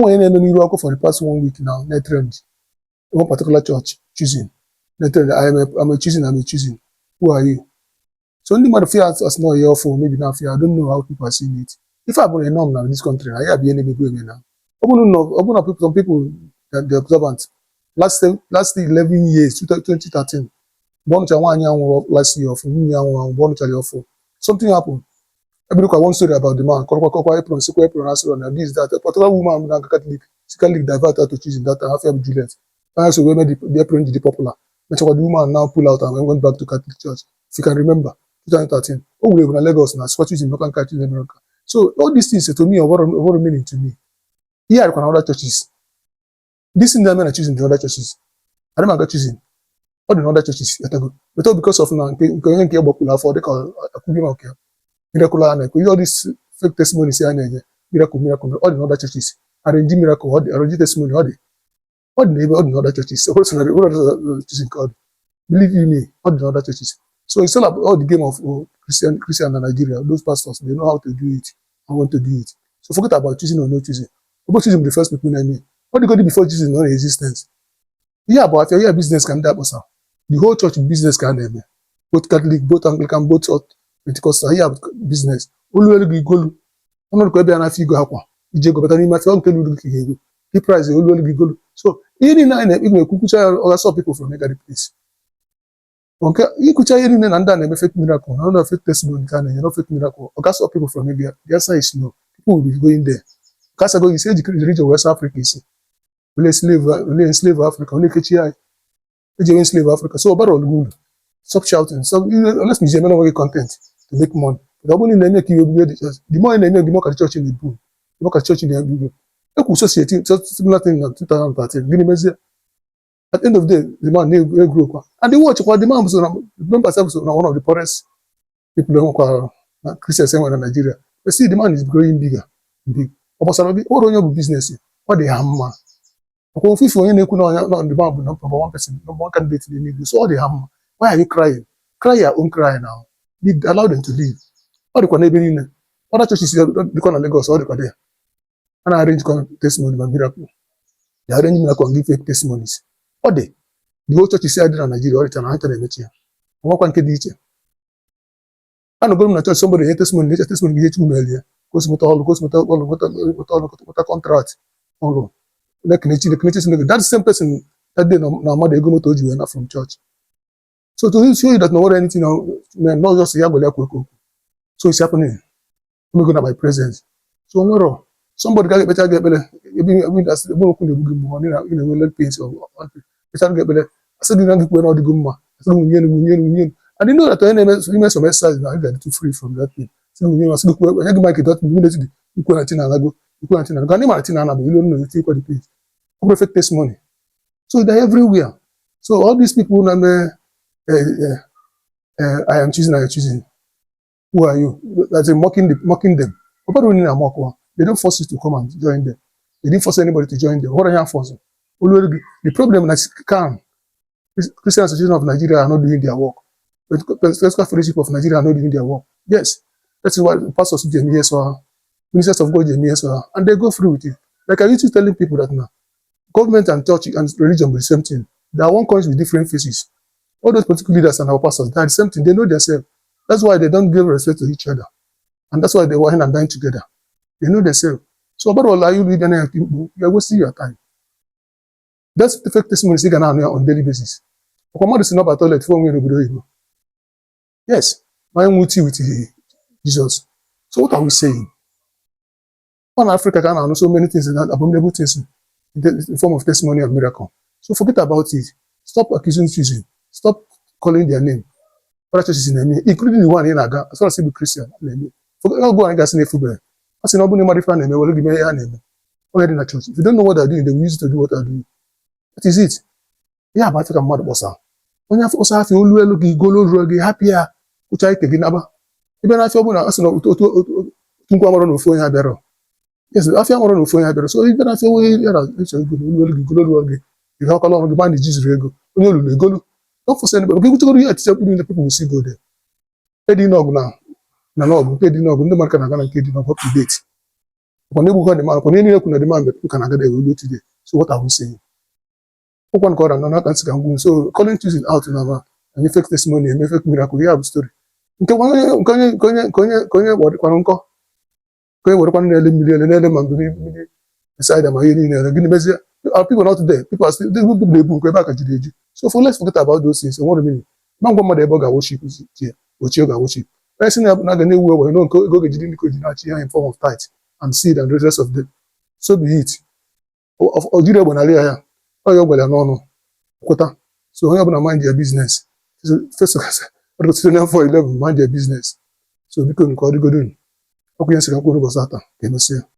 When you for the past 1 week now, net trend, one particular church choosing. Net trend, I'm a choosing. Who are you? So only matter fear as not here for maybe not fear. I don't know how people are seeing it. If I been a norm now in this country, I have any big women now. Open up some people that they're observant. Last 11 years, 2013, born to one last year born to something happened. I look at one story about the man, and this, that, a particular woman, Catholic, secretly divert her to choosing that half Juliet. And so when the apron did popular, but the woman now pull out and went back to Catholic Church. If you can remember, 2013. Oh, we were in Lagos now, Scottish in local churches in America. So all these things to me are what meaning to me. Here I can other churches. This in them are choosing the other churches. I don't got choosing. All the other churches. But all because of now, for they call okay. Miracle and all these fake testimonies here and miracle, all the other churches. Arrange miracle, all the arrange testimony, all the other churches. So what choosing God? Believe you me, all the other churches. So it's all about all the game of Christian and Nigeria. Those pastors, they know how to do it and want to do it. So forget about choosing or not choosing. About choosing the first people in me. What do you go do before choosing non-existence? Yeah, but if your business can that person. The whole church business can be. Both Catholic, both Anglican, both Pentecostal, here business. Olu golu. I'm not going to be an figure happen. You go better than my phone. The price olu golu. So even or saw people from every place. Okay, you could tell anything and done a fake miracle. No fake testimony can you know fake miracle. Okay, saw people from India. The answer is no. People will be going there. Because I go, you say the region of West Africa is only enslave Africa, only KTI. Enslave Africa. So about all good. Stop shouting. So unless museum no content to make money. The only make you the more they make, the more the church in the boom. The more the church in the boom. Equal society, similar thing in 2013. At the end of the day, the man they grow. And they watch what the man was remember one of the poorest people who Christians in Nigeria. But see the man is growing bigger. Big. What on your business? What they hammer? If you only the man number one person, number one candidate they need. So all they hammer. Why are you crying? Cry your own cry now. Allow them to leave. What the neighbor in other churches they call Lagos or the there. And I arrange testimony by miracle. They arrange miracle and give fake testimonies. What they? The whole church is said in Nigeria all the time. I enter the meeting. What can they do? I don't go to church. Somebody hate testimony. Testimony get 2 million. Goes with all contract. All like that same person that day now they go to you not from church. So to show you that no anything now, not just so it's happening. I'm going to my presence. So tomorrow, somebody get better. Maybe that's the money in a will pains or better get better. I said, you don't all the gumma. I said, I didn't know that any some exercise now get too free from that thing. So you must look where you make it out immediately. You go and go. You go and go. Martina, you don't know the thing what it is. Perfect testimony. So they're everywhere. So all these people, I am choosing. Who are you? That's mocking them. They don't force you to come and join them. They didn't force anybody to join them. What are you forcing? The problem is calm. Christian Association of Nigeria are not doing their work. The Pentecostal Fellowship of Nigeria are not doing their work. Yes, that's why pastors of JMS or ministers of God JMS and they go through with it. Like I used to telling people that now, government and church and religion will be the same thing. They are one coins with different faces. All those political leaders and our pastors, they are the same thing. They know themselves. That's why they don't give respect to each other. And that's why they were and dying together. They know themselves. So about all you leading people, you are wasting your time. That's the fake testimony you can have on daily basis. Toilet yes, my own with Jesus. So what are we saying? On Africa can know so many things and abominable things in the form of testimony and miracle. So forget about it. Stop accusing choosing. Stop calling their name. Other churches in the name, including the one in Aga, as well as the Christian. Forget not go and get in a football. I say nobody marry fan name, will give me a name. Already in a church. If you don't know what they're doing, they will use it to do what they're doing. That is it. Yeah, but I think I'm mad bossa. When you have also have to go happier, which I take in Abba. Even if you're going to no phone ya yes, I feel more on phone ya so even if you have a lot of the Jesus rego. Don't force anybody. People to go here the people will see go there. Pay the nog now. No, pay the nog. No man can get up to date. Upon able demand, upon any demand, but people can get a will today. So what are we saying? One call and another can go. So calling choosing out now and you fake testimony and you fake miracle, you have a story. Nke konye wọdịkwanụ nkọ konye wọdịkwanụ na-ele mmiri ele na-ele ma mmiri beside ma ihe niile gịnị mezie our people not there people are still people na-ebu nkwe ebe aka jiri eju so for let's forget about those things nwere mmiri ma ngwa mmadụ ebe ọ ga-worship ochie ọ ga-worship onye si na ga na-ewu ewe no nke ego ga-ejide ndị koji na-achị ya in form of tithe and seed and the rest of them so be it o jiri egbe narị ya ọ ya gwara n'ọnụ kwụta so onye ọbụla mind your business But it's 11, mind your business. So because ọ dịgodo ọkụ ya nsị ka kwuru ụbọchị ata ka emesịa